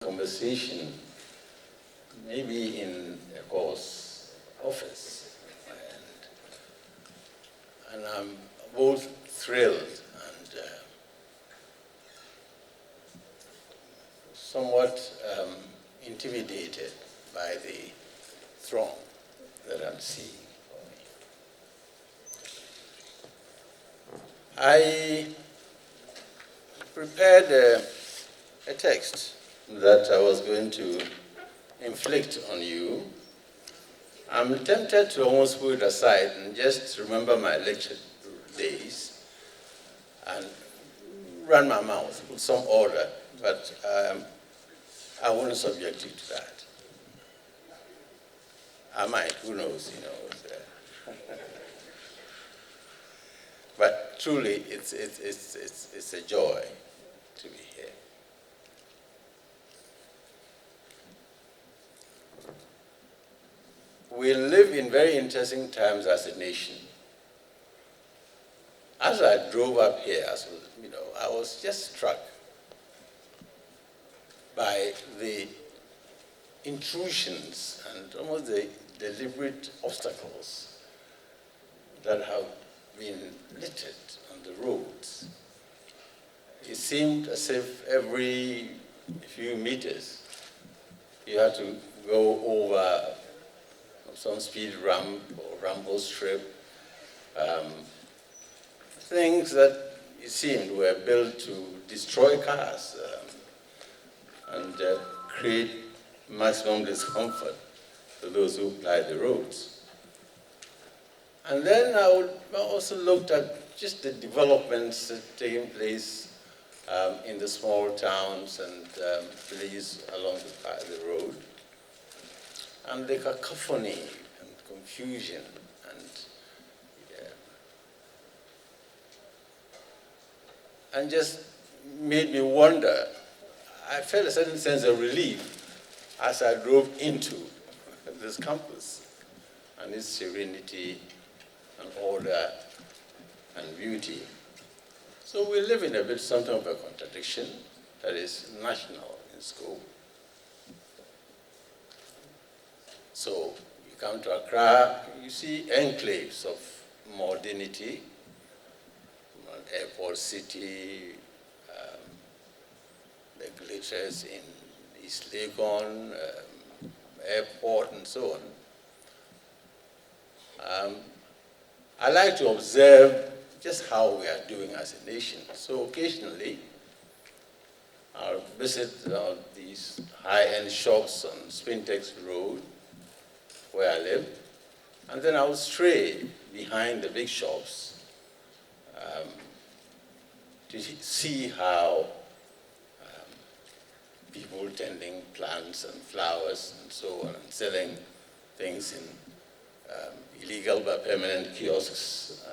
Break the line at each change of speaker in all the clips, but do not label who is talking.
conversation, maybe in a course office, and I'm both thrilled and somewhat intimidated by the throng that I'm seeing. I prepared a text that I was going to inflict on you. I'm tempted to almost put it aside and just remember my lecture days and run my mouth, put some order, but I won't subject you to that. I might, who knows, you know. But truly, it's a joy to be here. We live in very interesting times as a nation. As I drove up here, I was just struck by the intrusions and almost the deliberate obstacles that have been littered on the roads. It seemed as if every few meters you had to go over some speed ramp or rumble strip, things that it seemed were built to destroy cars and create maximum discomfort for those who ply the roads. And then I also looked at just the developments taking place in the small towns and villages along the road, and the cacophony and confusion and just made me wonder. I felt a certain sense of relief as I drove into this campus and its serenity and order and beauty. So we live in a bit something of a contradiction that is national in scope. So you come to Accra, you see enclaves of modernity, airport city, the glitters in East Legon, airport and so on. I like to observe just how we are doing as a nation. So occasionally, I'll visit these high-end shops on Spintex Road, where I live, and then I'll stray behind the big shops to see how people tending plants and flowers and so on, and selling things in illegal but permanent kiosks,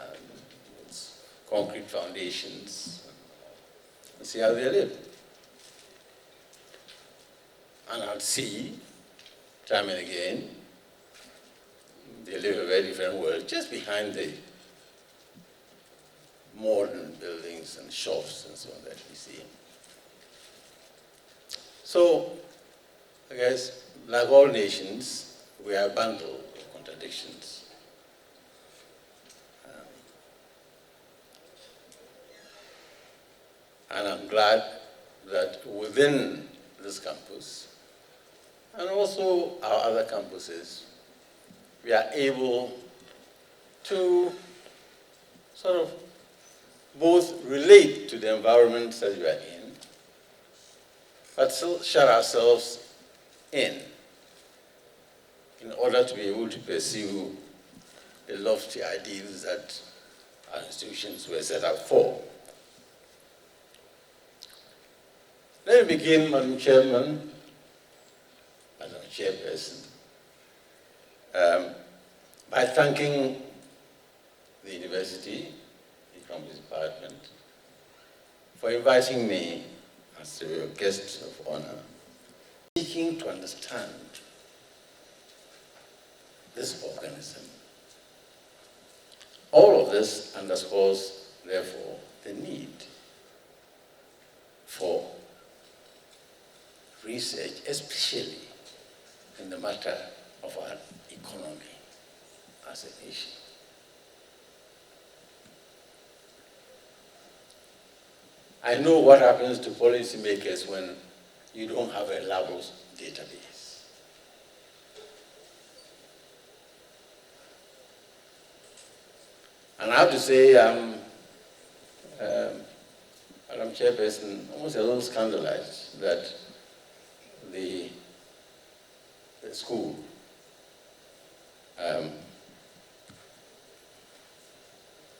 with concrete foundations, and see how they live. And I'll see, time and again, they live a very different world just behind the modern buildings and shops and so on that we see. So, I guess, like all nations, we are a bundle of contradictions. And I'm glad that within this campus, and also our other campuses, we are able to sort of both relate to the environment that we are in, but still shut ourselves in order to be able to pursue the lofty ideals that our institutions were set up for. Let me begin, Madam Chairman, Madam Chairperson, by thanking the university, the Economics Department, for inviting me as a guest of honor, seeking to understand this organism. All of this underscores, therefore, the need for research, especially in the matter of our economy as a nation. I know what happens to policymakers when you don't have a Lagos database. And I have to say, Madam Chairperson, almost a little scandalized that the school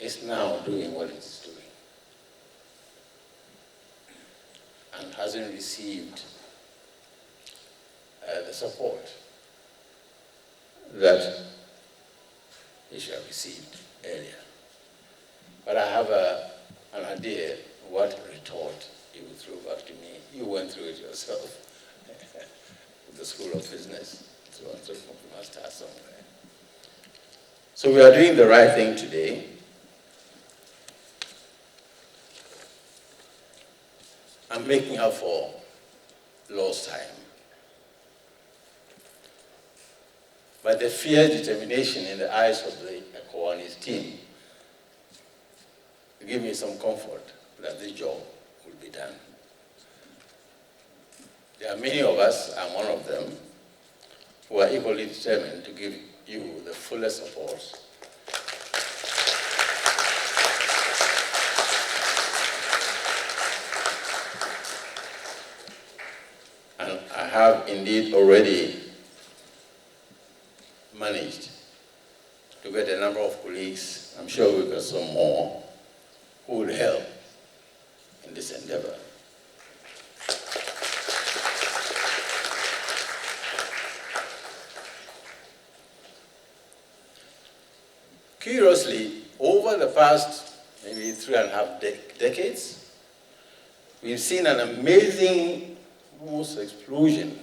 is now doing what it is doing and hasn't received the support that it should have received earlier. But I have an idea what retort you will throw back to me. You went through it yourself with the School of Business. So you must start somewhere. So we are doing the right thing today. I'm making up for lost time. But the fierce determination in the eyes of the Kwadwo's team give me some comfort that this job will be done. There are many of us, I'm one of them, who are equally determined to give you the fullest support and I have indeed already managed to get a number of colleagues, I'm sure we've got some more, who will help in this endeavor. Curiously, over the past maybe 3.5 decades, we've seen an amazing almost explosion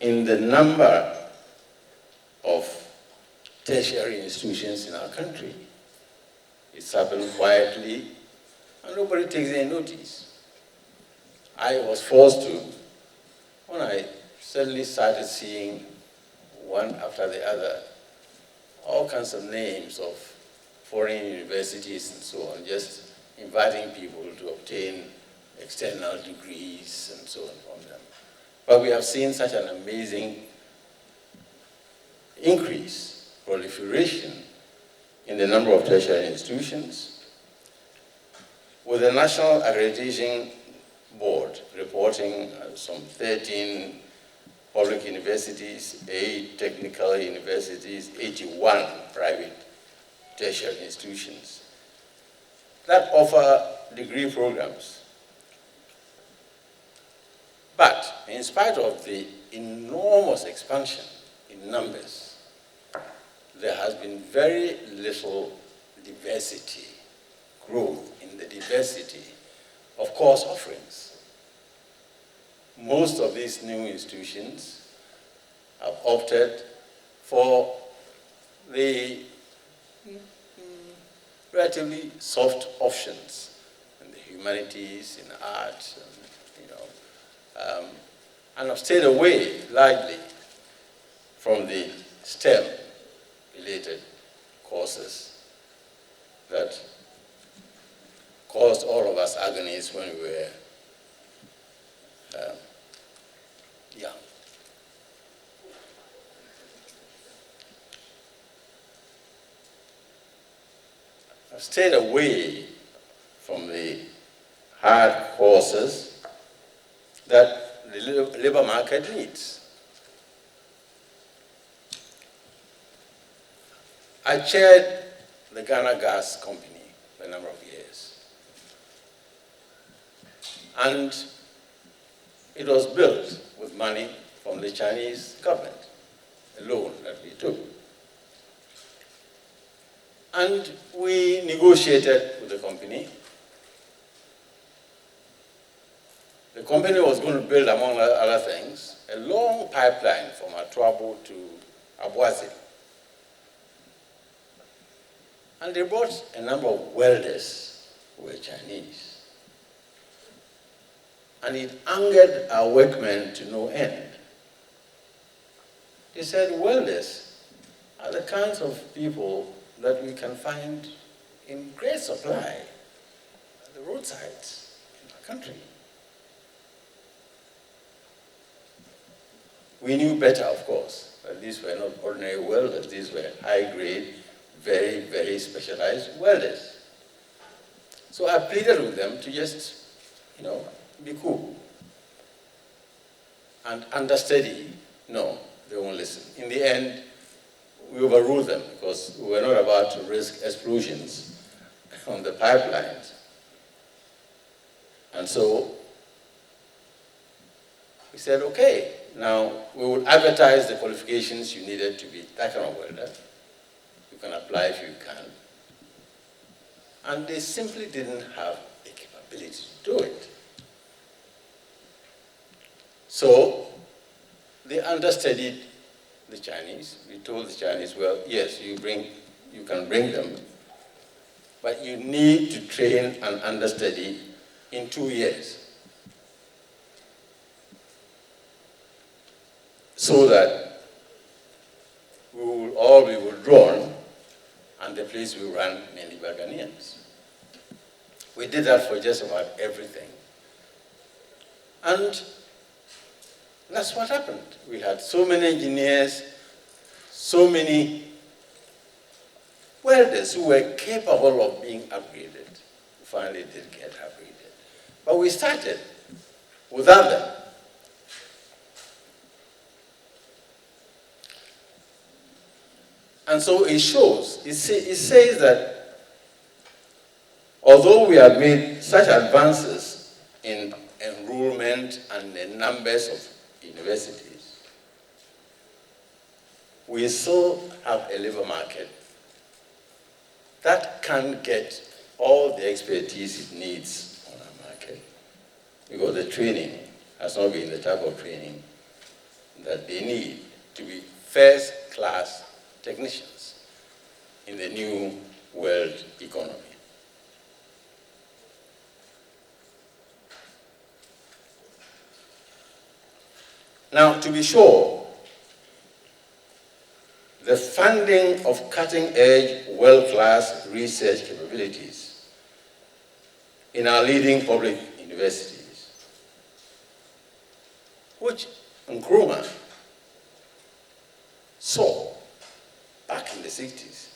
in the number of tertiary institutions in our country. It's happened quietly, and nobody takes any notice. I was forced to, when I suddenly started seeing one after the other, all kinds of names of foreign universities and so on, just inviting people to obtain external degrees and so on from them. But we have seen such an amazing increase, proliferation in the number of tertiary institutions, with the National Accreditation Board reporting some 13 public universities, 8 technical universities, 81 private tertiary institutions that offer degree programs. But in spite of the enormous expansion in numbers, there has been very little diversity, growth in the diversity of course offerings. Most of these new institutions have opted for the relatively soft options in the humanities, in arts, and have stayed away largely from the STEM-related courses that caused all of us agonies when we were young. I've stayed away from the hard courses that the labor market needs. I chaired the Ghana Gas Company for a number of years. And it was built with money from the Chinese government, a loan that we took. And we negotiated with the company. The company was going to build, among other things, a long pipeline from Kwadwo to Abuazi. And they brought a number of welders who were Chinese. And it angered our workmen to no end. They said, welders are the kinds of people that we can find in great supply at the roadsides in our country. We knew better, of course, that these were not ordinary welders. These were high-grade, very, very specialized welders. So I pleaded with them to just, be cool. And understudy, no, they won't listen. In the end, we overruled them because we were not about to risk explosions on the pipelines. And so we said, okay, now we will advertise the qualifications you needed to be that kind of welder. You can apply if you can. And they simply didn't have the capability to do it. So they understudied the Chinese. We told the Chinese, well, yes, you can bring them, but you need to train and understudy in 2 years so that we will all be withdrawn and the place will run mainly by Ghanaians. We did that for just about everything. And that's what happened. We had so many engineers, so many welders who were capable of being upgraded, who finally did get upgraded. But we started without them. And so it shows, it says that although we have made such advances in enrollment and the numbers of universities, we still have a labor market that can't get all the expertise it needs on our market because the training has not been the type of training that they need to be first-class technicians in the new world economy. Now, to be sure, the funding of cutting-edge, world-class research capabilities in our leading public universities, which Nkrumah saw back in the 60s.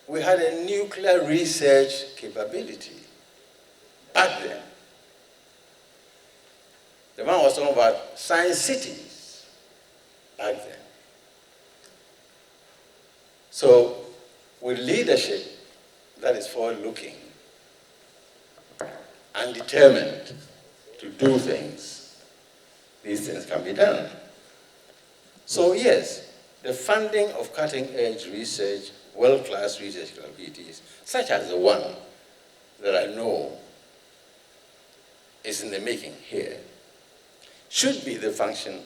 We had a nuclear research capability back then. The man was talking about science cities back then. So with leadership that is forward-looking and determined to do things, these things can be done. So yes, the funding of cutting-edge research, world-class research capabilities, such as the one that I know is in the making here, should be the function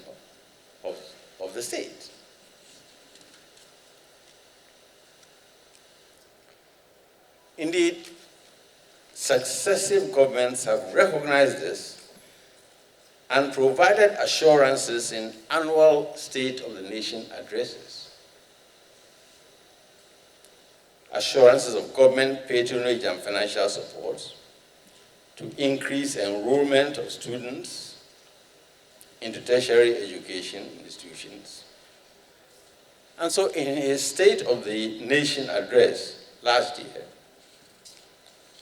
of the state. Indeed, successive governments have recognized this and provided assurances in annual State of the Nation addresses. Assurances of government patronage and financial support to increase enrollment of students into tertiary education institutions. And so in his State of the Nation address last year,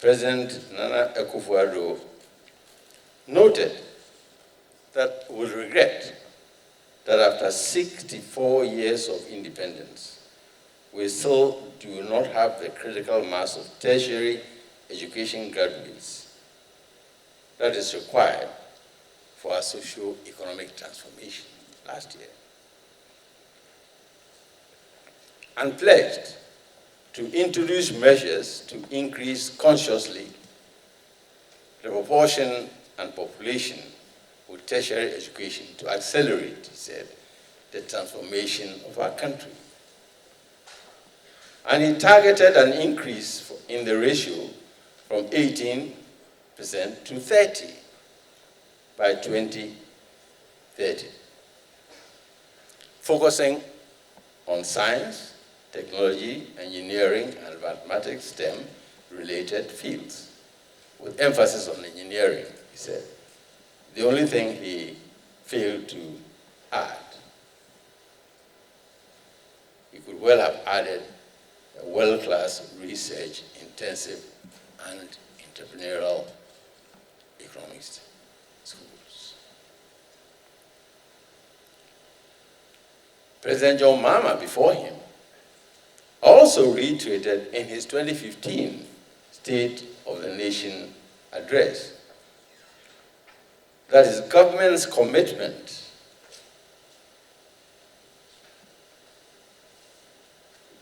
President Nana Akufo-Addo noted that with regret that after 64 years of independence, we still do not have the critical mass of tertiary education graduates that is required for our socio-economic transformation last year, and pledged to introduce measures to increase consciously the proportion and population with tertiary education to accelerate, he said, the transformation of our country. And he targeted an increase in the ratio from 18 to 30% by 2030, focusing on science, technology, engineering, and mathematics, STEM-related fields, with emphasis on engineering, he said. The only thing he failed to add, he could well have added a world-class research-intensive and entrepreneurial economics schools. President John Mahama, before him, also reiterated in his 2015 State of the Nation address that his government's commitment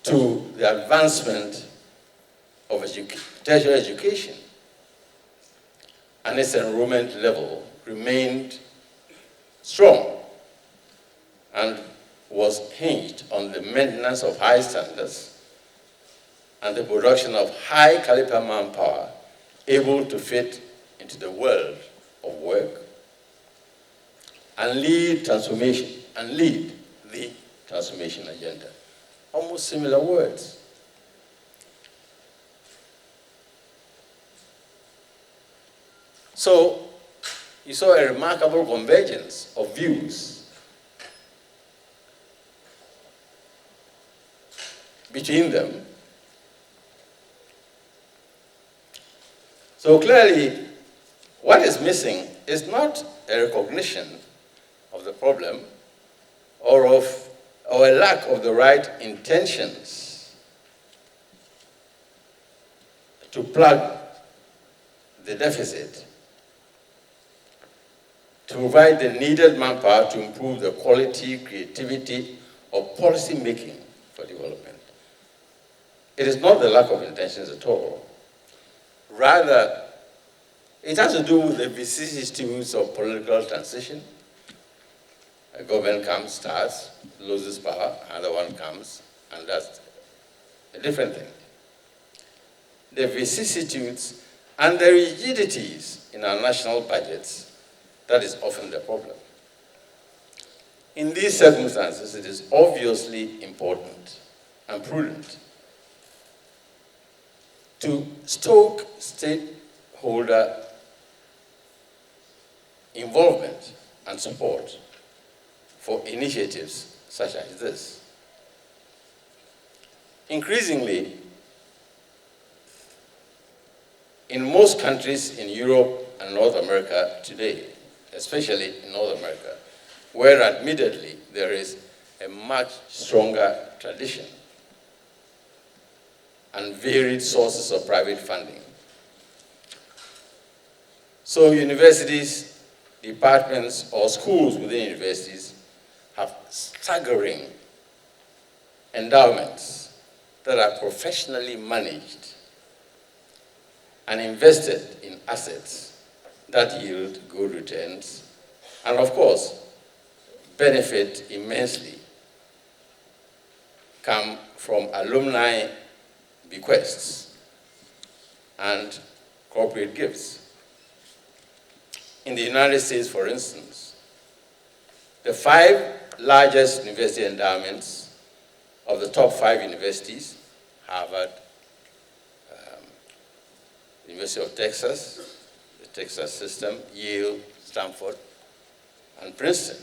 to the advancement of tertiary education and its enrollment level remained strong and was hinged on the maintenance of high standards and the production of high caliber manpower able to fit into the world of work and lead the transformation agenda. Almost similar words. So you saw a remarkable convergence of views between them. So clearly, what is missing is not a recognition of the problem or a lack of the right intentions to plug the deficit, to provide the needed manpower to improve the quality, creativity of policy making for development. It is not the lack of intentions at all. Rather, it has to do with the vicissitudes of political transition. A government comes, starts, loses power, another one comes, and that's a different thing. The vicissitudes and the rigidities in our national budgets, that is often the problem. In these circumstances, it is obviously important and prudent to stoke stakeholder involvement and support for initiatives such as this. Increasingly, in most countries in Europe and North America today, especially in North America, where admittedly there is a much stronger tradition and varied sources of private funding. So universities, departments, or schools within universities have staggering endowments that are professionally managed and invested in assets that yield good returns and, of course, benefit immensely, come from alumni bequests and corporate gifts. In the United States, for instance, the 5 largest university endowments of the top 5 universities, Harvard, University of Texas, the Texas system, Yale, Stanford, and Princeton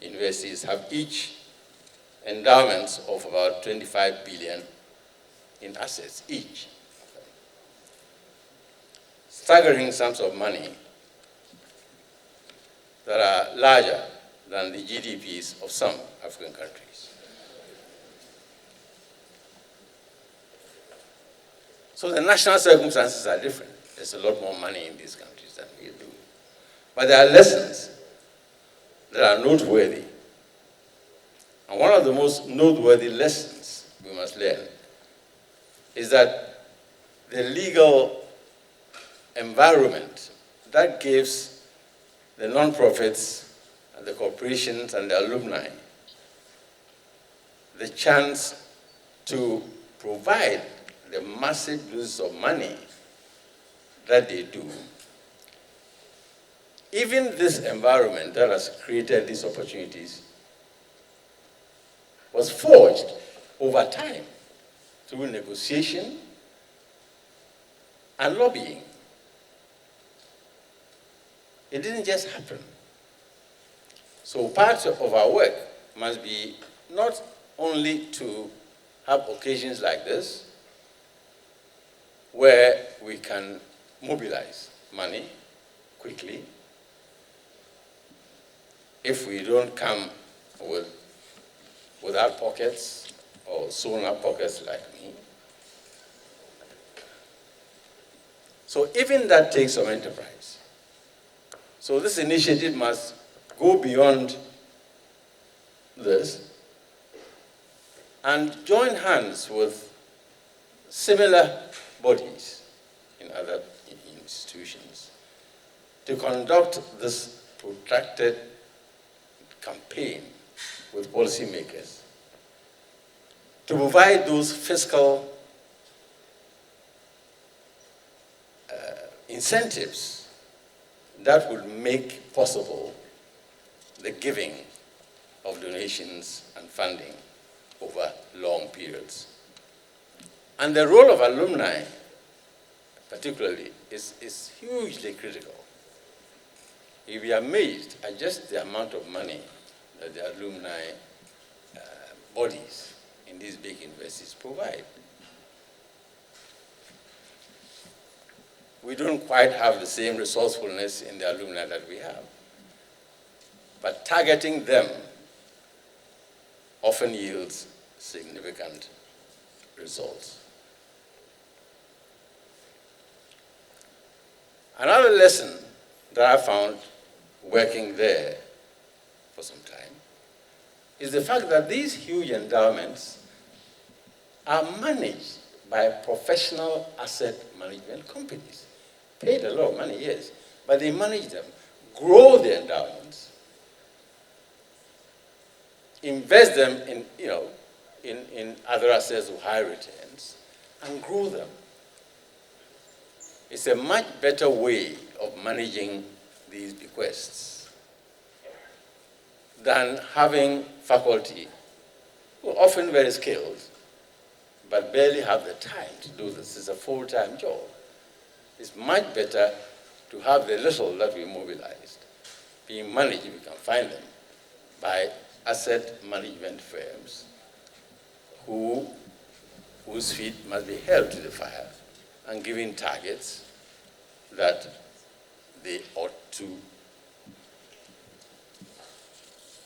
universities have each endowments of about $25 billion in assets each. Staggering sums of money that are larger than the GDPs of some African countries. So the national circumstances are different. There's a lot more money in these countries than we do. But there are lessons that are noteworthy. And one of the most noteworthy lessons we must learn is that the legal environment that gives the nonprofits and the corporations and the alumni the chance to provide the massive use of money that they do even this environment that has created these opportunities was forged over time through negotiation and lobbying. It didn't just happen. So part of our work must be not only to have occasions like this, where we can mobilize money quickly. If we don't come without pockets or sewn up pockets like me. So even that takes some enterprise. So this initiative must go beyond this and join hands with similar bodies in other institutions to conduct this protracted campaign with policymakers to provide those fiscal incentives that would make possible the giving of donations and funding over long periods. And the role of alumni, particularly, is hugely critical. You'll be amazed at just the amount of money that the alumni bodies in these big universities provide. We don't quite have the same resourcefulness in the alumni that we have. But targeting them often yields significant results. Another lesson that I found working there for some time is the fact that these huge endowments are managed by professional asset management companies. Paid a lot of money, yes, but they manage them, grow the endowments, invest them in other assets with high returns, and grow them. It's a much better way of managing these bequests than having faculty who are often very skilled, but barely have the time to do this. It's a full-time job. It's much better to have the little that we mobilized being managed, if we can find them, by asset management firms whose feet must be held to the fire and given targets that they ought to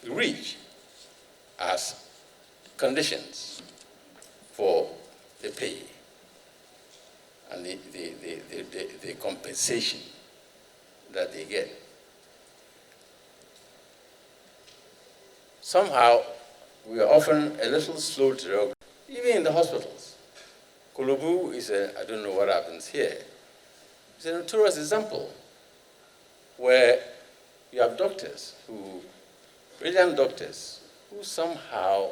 reach as conditions for the pay and the compensation that they get. Somehow, we are often a little slow to react, even in the hospitals. Kulubu is I don't know what happens here. It's a notorious example where you have doctors brilliant doctors, who somehow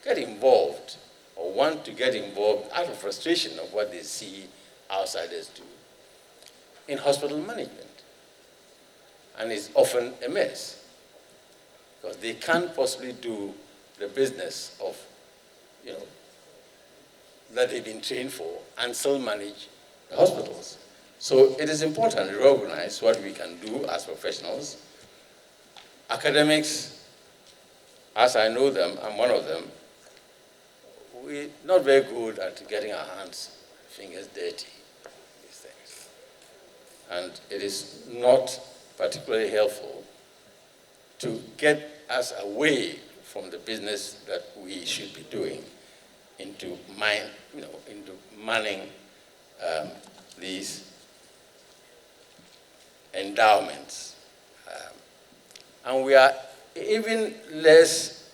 get involved or want to get involved out of frustration of what they see outsiders do in hospital management. And it's often a mess because they can't possibly do the business of, that they've been trained for and still manage the hospitals. So it is important to recognize what we can do as professionals. Academics, as I know them, I'm one of them, we're not very good at getting our fingers dirty, these things. And it is not particularly helpful to get us away from the business that we should be doing into manning these endowments. And we are even less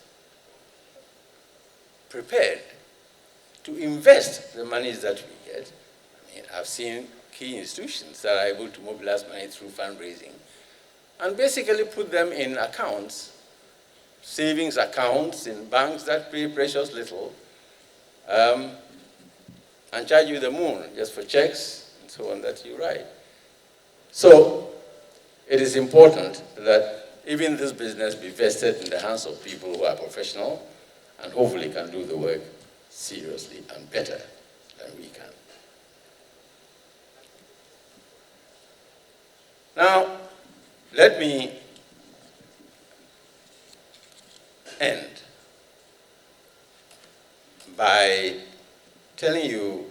prepared to invest the monies that we get. I mean, I've seen key institutions that are able to mobilize money through fundraising and basically put them in accounts, savings accounts in banks that pay precious little, and charge you the moon just for checks and so on that you write. So it is important that even this business be vested in the hands of people who are professional and hopefully can do the work seriously and better than we can. Now, let me end by telling you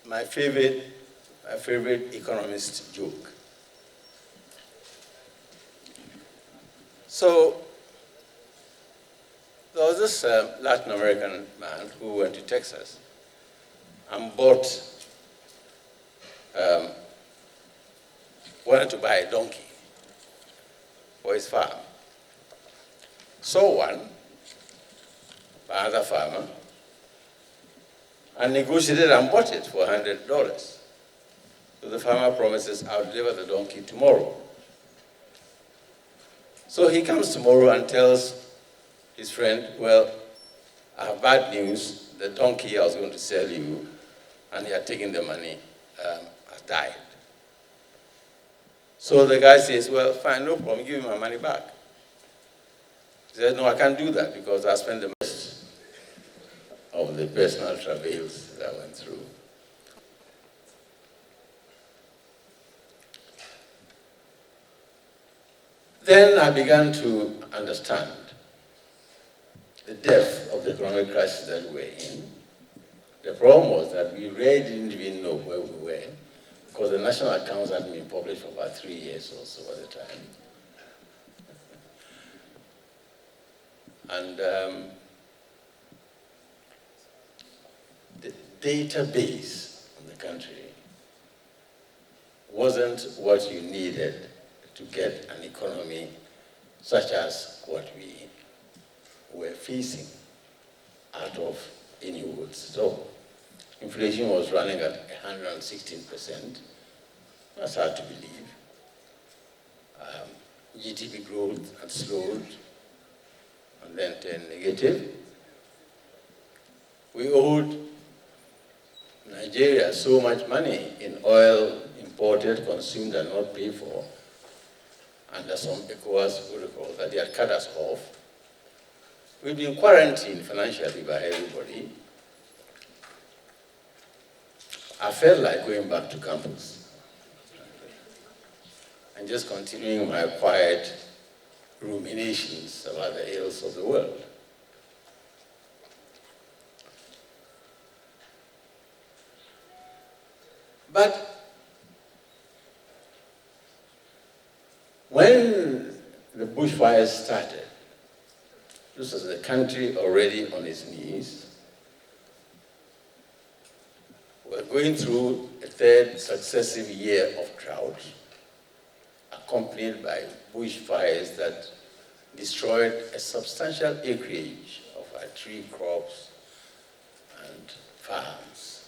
my favorite economist joke. So, there was this Latin American man who went to Texas and wanted to buy a donkey for his farm. Saw one by another farmer and negotiated and bought it for $100. So the farmer promises, I'll deliver the donkey tomorrow. So he comes tomorrow and tells his friend, well, I have bad news. The donkey I was going to sell you, and he had taken the money, has died. So the guy says, well, fine, no problem, give me my money back. He says, no, I can't do that because I spent the most of the personal travails that I went through. Then I began to understand the depth of the economic crisis that we were in. The problem was that we really didn't even know where we were because the national accounts hadn't been published for about 3 years or so at the time. And the database in the country wasn't what you needed to get an economy such as what we were facing out of any woods. So inflation was running at 116%. That's hard to believe. GDP growth had slowed and then turned negative. We owed Nigeria so much money in oil imported, consumed, and not paid for under some ECOWAS protocol that they had cut us off. We've been quarantined financially by everybody. I felt like going back to campus and just continuing my quiet ruminations about the ills of the world. But when the bushfires started, this was the country already on its knees. We're going through a third successive year of drought, accompanied by bushfires that destroyed a substantial acreage of our tree crops and farms.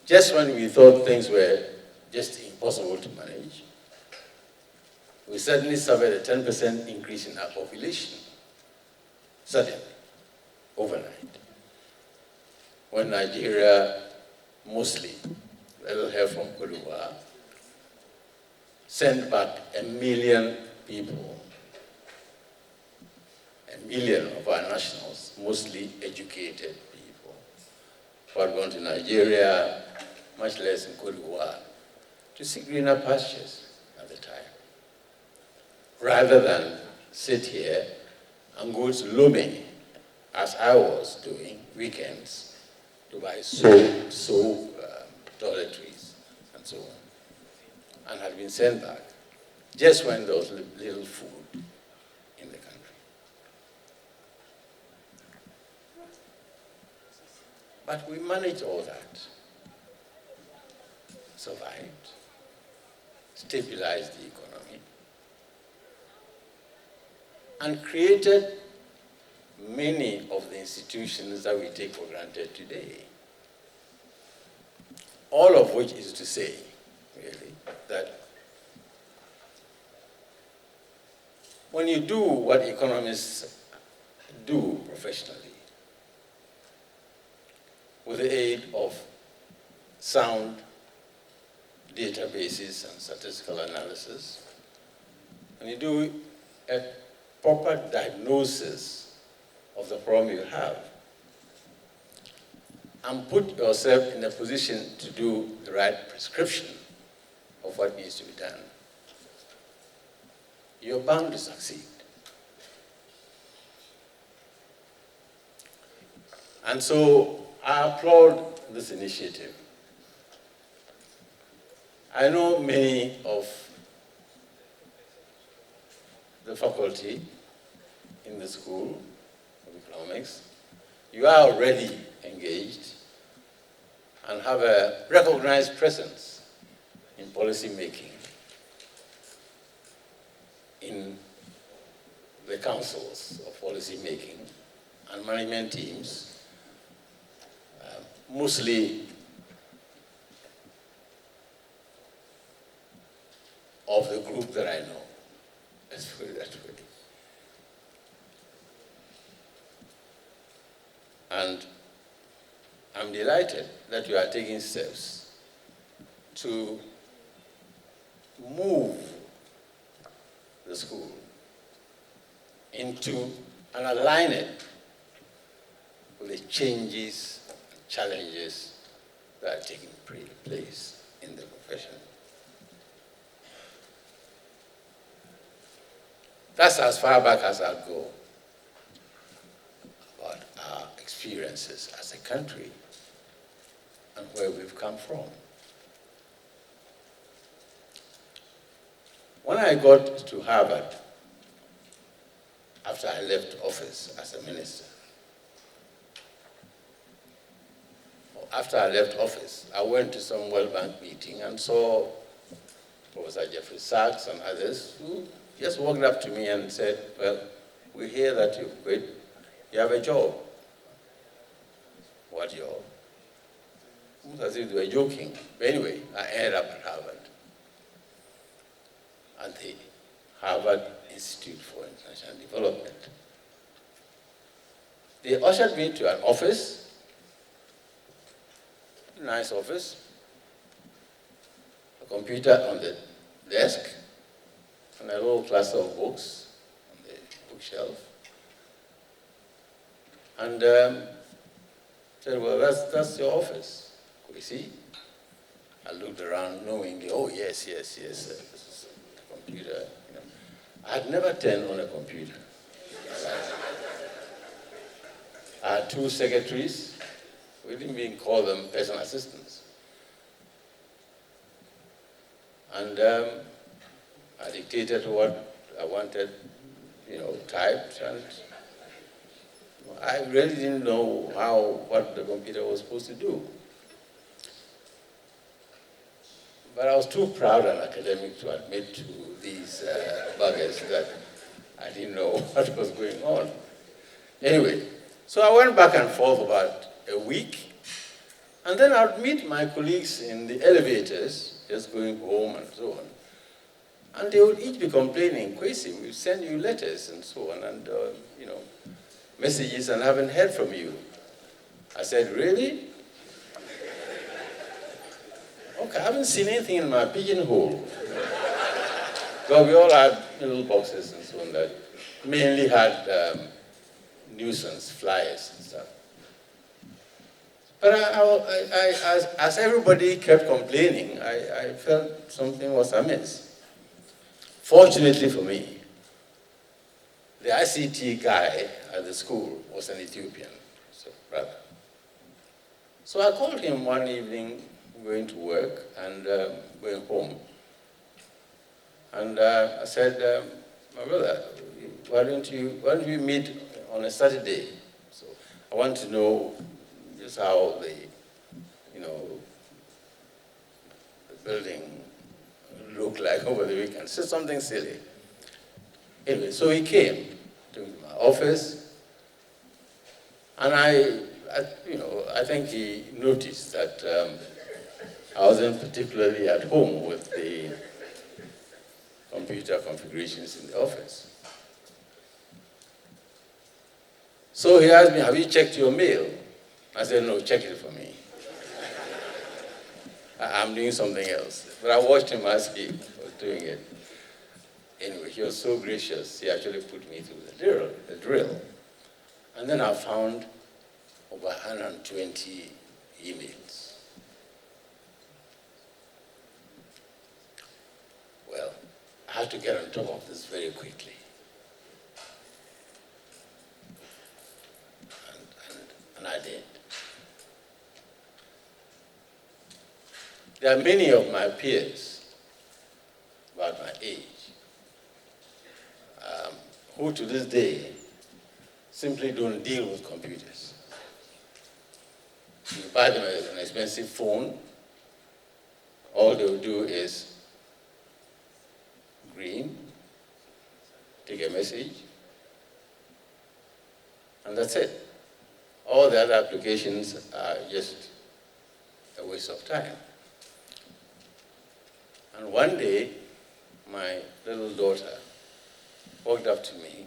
Just when we thought things were just impossible to manage, we suddenly suffered a 10% increase in our population, suddenly, overnight. When Nigeria, mostly, a little help from Kwadwo, sent back 1 million people, 1 million of our nationals, mostly educated people, who had gone to Nigeria, much less in Kwadwo, to seek greener pastures at the time, rather than sit here and go to Lomé, as I was doing, weekends, to buy soap, toiletries, and so on, and had been sent back just when there was little food in the country. But we managed all that, survived, stabilized the economy, and created many of the institutions that we take for granted today. All of which is to say, really, that when you do what economists do professionally, with the aid of sound databases and statistical analysis, and you do a proper diagnosis of the problem you have, and put yourself in a position to do the right prescription of what needs to be done, you're bound to succeed. And so I applaud this initiative. I know many of the faculty in the School of Economics. You are already engaged and have a recognized presence in policy making, in the councils of policy making and management teams, mostly of the group that I know. Let's put it that way. And I'm delighted that you are taking steps to move the school into and align it with the changes and challenges that are taking place in the profession. That's as far back as I'll go about our experiences as a country and where we've come from. When I got to Harvard, after I left office as a minister, after I left office, I went to some World Bank meeting and saw Professor Jeffrey Sachs and others who just walked up to me and said, well, we hear that you have a job. What job? Almost as if they were joking. But anyway, I ended up at Harvard, at the Harvard Institute for International Development. They ushered me to an office, a nice office, a computer on the desk, and a little cluster of books on the bookshelf. And said, well, that's your office, Kwesi. I looked around knowingly, oh, yes, this is a computer. You know. I had never turned on a computer. I had two secretaries. We didn't even call them personal assistants. And I dictated what I wanted, typed, and I really didn't know what the computer was supposed to do. But I was too proud an academic to admit to these buggers that I didn't know what was going on. Anyway, so I went back and forth about a week, and then I'd meet my colleagues in the elevators, just going home and so on. And they would each be complaining, Kwesi, we send you letters and so on, and messages, and I haven't heard from you. I said, really? Okay, I haven't seen anything in my pigeonhole. Well, we all had little boxes and so on that mainly had nuisance flyers and stuff. But as everybody kept complaining, I felt something was amiss. Fortunately for me, the ICT guy at the school was an Ethiopian, brother. So I called him one evening, going to work and going home. And I said, my brother, why don't you meet on a Saturday? So I want to know just how the building looked like over the weekend. So something silly. Anyway, so he came to my office, and I think he noticed that I wasn't particularly at home with the computer configurations in the office. So he asked me, have you checked your mail? I said, no, check it for me. I'm doing something else. But I watched him as he was doing it. Anyway, he was so gracious, he actually put me through the drill. And then I found over 120 emails. Well, I had to get on top of this very quickly. And I did. There are many of my peers, about my age, who to this day simply don't deal with computers. You buy them an expensive phone, all they'll do is green, take a message, and that's it. All the other applications are just a waste of time. And one day, my little daughter walked up to me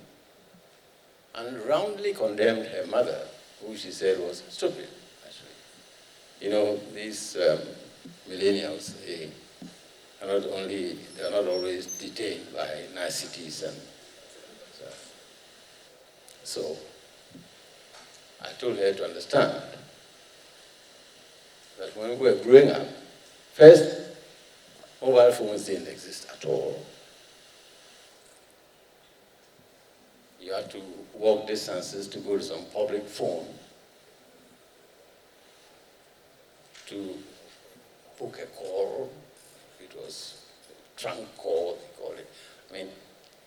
and roundly condemned her mother, who she said was stupid, actually. You know, these millennials, they are not always detained by niceties and so I told her to understand that when we were growing up, first, mobile phones didn't exist at all. You had to walk distances to go to some public phone to book a call. It was trunk call, they call it. I mean,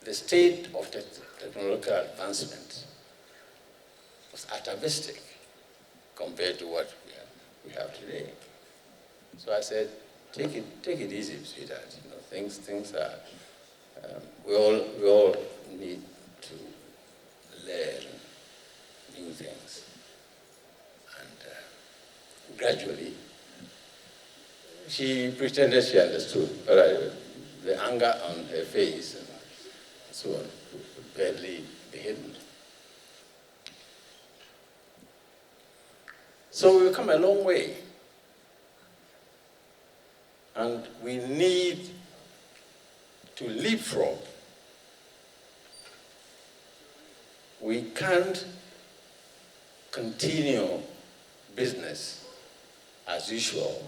the state of technological advancement was atavistic compared to what we have today. So I said, take it easy, sweetheart. You know, things are. We all need to learn new things, and gradually, she pretended she understood, but the anger on her face and so on could barely be hidden. So we've come a long way. And we need to leapfrog. We can't continue business as usual.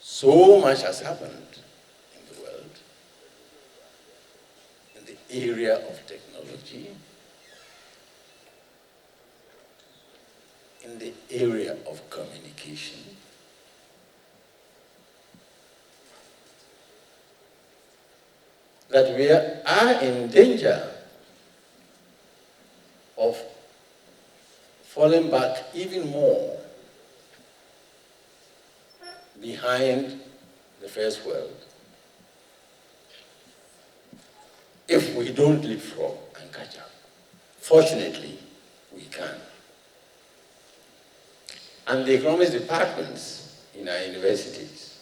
So much has happened in the world, in the area of technology, in the area of communication, that we are in danger of falling back even more behind the first world if we don't leapfrog and catch up. Fortunately, we can. And the economics departments in our universities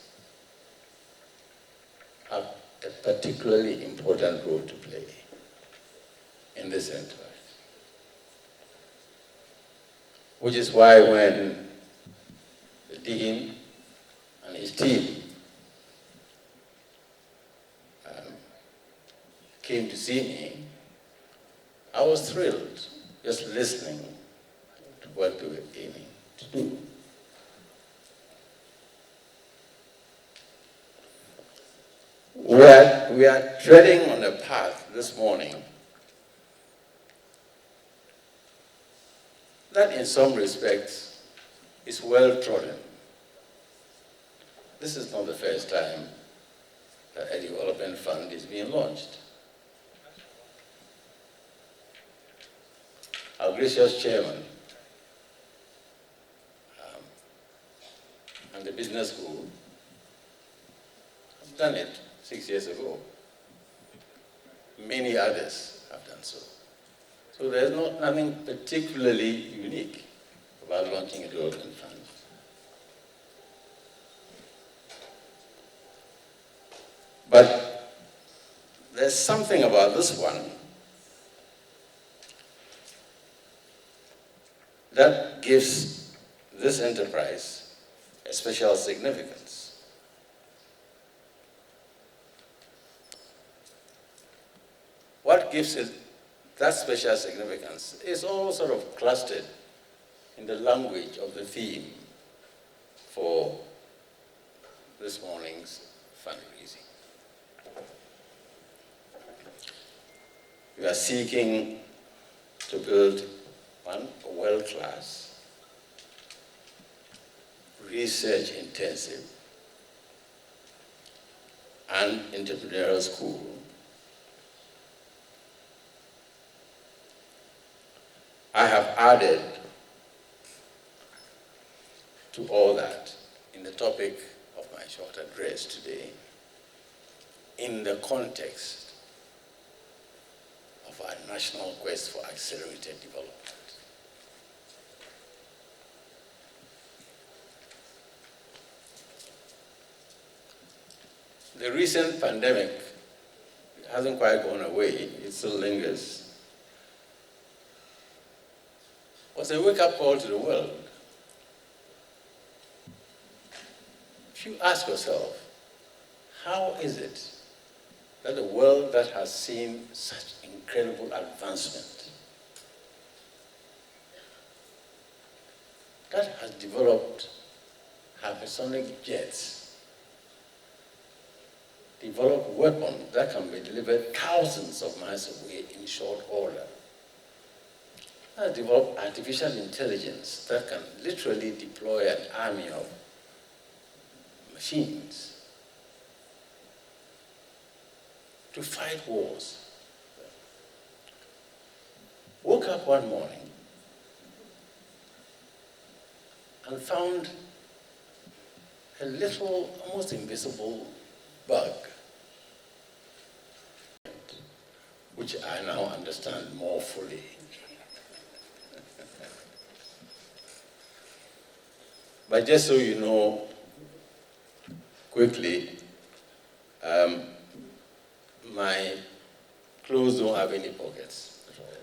have a particularly important role to play in this enterprise. Which is why when the dean and his team came to see me, I was thrilled just listening to what they were aiming to do. We are treading on a path this morning that in some respects is well trodden. This is not the first time that a development fund is being launched. Our gracious chairman and the business school have done it 6 years ago. Many others have done so. So there's nothing particularly unique about launching a development fund. But there's something about this one that gives this enterprise a special significance. What gives it that special significance is all sort of clustered in the language of the theme for this morning's fundraising. We are seeking to build one world-class, research-intensive, and entrepreneurial school I have added to all that in the topic of my short address today, in the context of our national quest for accelerated development. The recent pandemic hasn't quite gone away, it still lingers. Was a wake-up call to the world. If you ask yourself, how is it that a world that has seen such incredible advancement, that has developed hypersonic jets, developed weapons that can be delivered thousands of miles away in short order, has developed artificial intelligence that can literally deploy an army of machines to fight wars. Woke up one morning and found a little, almost invisible bug, which I now understand more fully. But just so you know, quickly, my clothes don't have any pockets at all.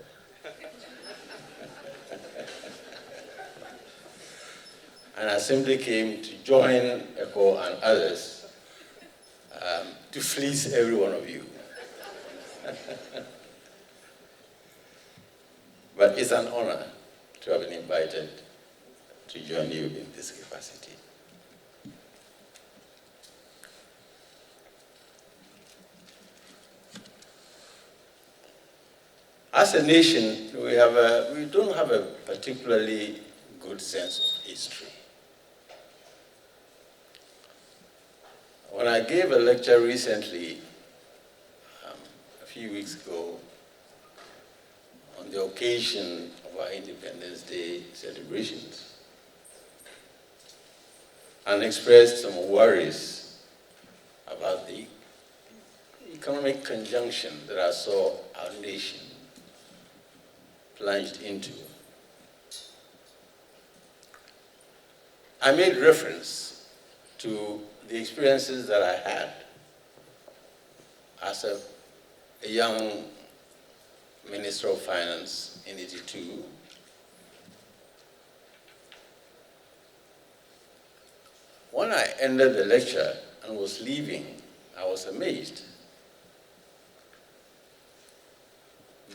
And I simply came to join ECHO and others to fleece every one of you. But it's an honor to have been invited to join you in this capacity. As a nation, we don't have a particularly good sense of history. When I gave a lecture recently, a few weeks ago, on the occasion of our Independence Day celebrations, and expressed some worries about the economic conjunction that I saw our nation plunged into. I made reference to the experiences that I had as a young Minister of Finance in '82, when I ended the lecture and was leaving, I was amazed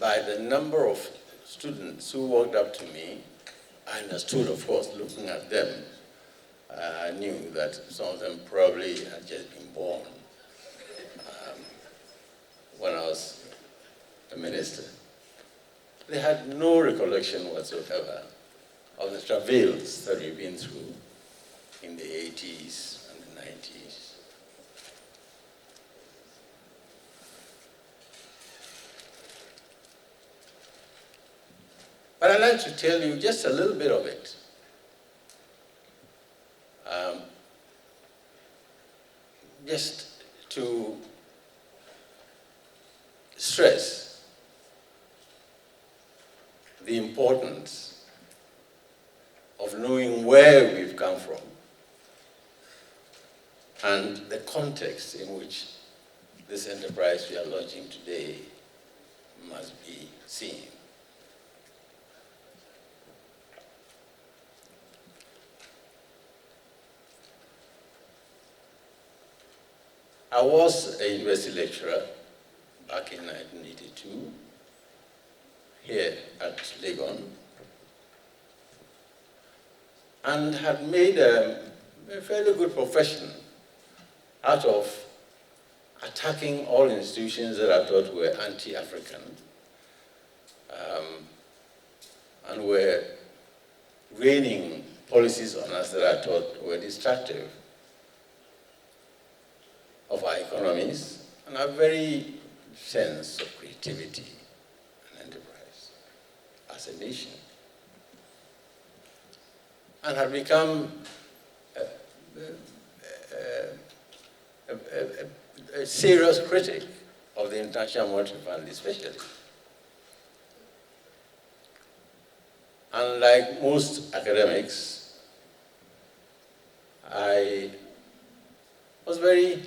by the number of students who walked up to me. I understood, of course, looking at them, I knew that some of them probably had just been born when I was a minister. They had no recollection whatsoever of the travails that we've been through in the 80s and the 90s. But I'd like to tell you just a little bit of it. Just to stress the importance of knowing where we've come from and the context in which this enterprise we are launching today must be seen. I was a university lecturer back in 1982 here at Legon, and had made a fairly good profession out of attacking all institutions that I thought were anti-African and were raining policies on us that I thought were destructive of our economies and our very sense of creativity and enterprise as a nation, and had become a serious critic of the International Monetary Fund especially. Unlike most academics, I was very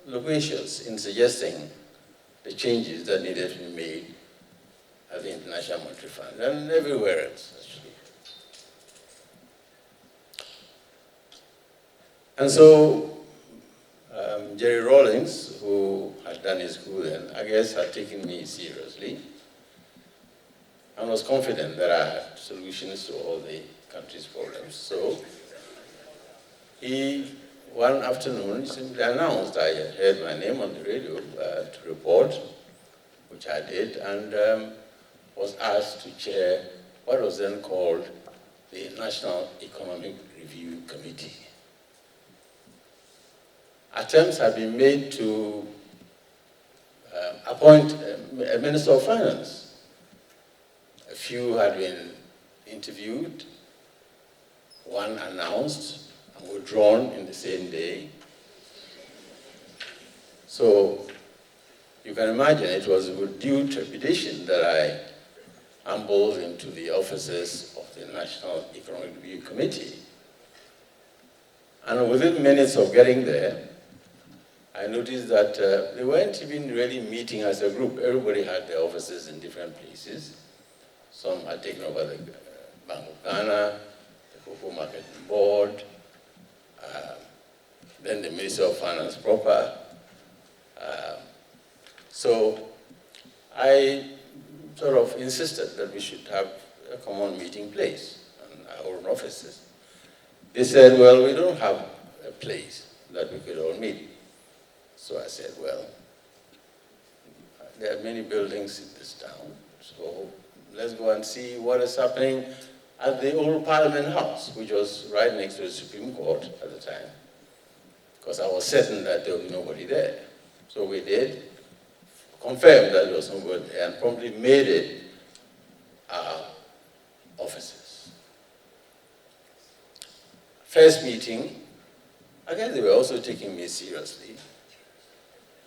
loquacious in suggesting the changes that needed to be made at the International Monetary Fund and everywhere else, actually. And so Jerry Rawlings, who had done his school then, I guess had taken me seriously and was confident that I had solutions to all the country's problems. So he, one afternoon, simply announced I had heard my name on the radio to report, which I did, and was asked to chair what was then called the National Economic Review Committee. Attempts had been made to appoint a Minister of Finance. A few had been interviewed, one announced and withdrawn in the same day. So you can imagine it was with due trepidation that I ambled into the offices of the National Economic Review Committee. And within minutes of getting there, I noticed that they weren't even really meeting as a group. Everybody had their offices in different places. Some had taken over the Bank of Ghana, the Cocoa Marketing Board, then the Ministry of Finance proper. So I sort of insisted that we should have a common meeting place in our own offices. They said, well, we don't have a place that we could all meet. So I said, well, there are many buildings in this town, so let's go and see what is happening at the old Parliament House, which was right next to the Supreme Court at the time, because I was certain that there would be nobody there. So we did, confirmed that there was nobody there, and promptly made it our offices. First meeting, I guess they were also taking me seriously.